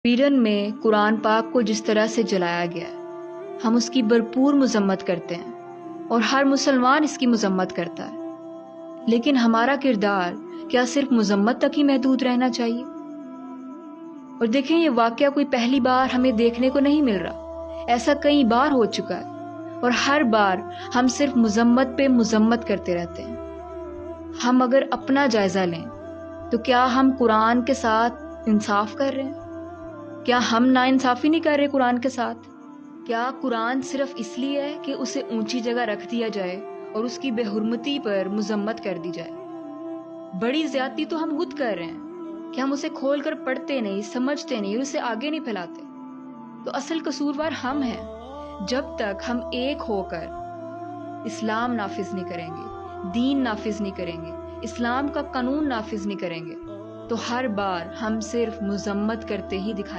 پیرن میں قرآن پاک کو جس طرح سے جلایا گیا ہے، ہم اس کی بھرپور مذمت کرتے ہیں اور ہر مسلمان اس کی مذمت کرتا ہے، لیکن ہمارا کردار کیا صرف مذمت تک ہی محدود رہنا چاہیے؟ اور دیکھیں، یہ واقعہ کوئی پہلی بار ہمیں دیکھنے کو نہیں مل رہا، ایسا کئی بار ہو چکا ہے اور ہر بار ہم صرف مذمت پہ مذمت کرتے رہتے ہیں۔ ہم اگر اپنا جائزہ لیں تو کیا ہم قرآن کے ساتھ انصاف کر رہے ہیں؟ کیا ہم ناانصافی نہیں کر رہے قرآن کے ساتھ؟ کیا قرآن صرف اس لیے ہے کہ اسے اونچی جگہ رکھ دیا جائے اور اس کی بے حرمتی پر مذمت کر دی جائے؟ بڑی زیادتی تو ہم خود کر رہے ہیں کہ ہم اسے کھول کر پڑھتے نہیں، سمجھتے نہیں اور اسے آگے نہیں پھیلاتے۔ تو اصل قصوروار ہم ہیں۔ جب تک ہم ایک ہو کر اسلام نافذ نہیں کریں گے، دین نافذ نہیں کریں گے، اسلام کا قانون نافذ نہیں کریں گے، تو ہر بار ہم صرف مذمت کرتے ہی دکھائی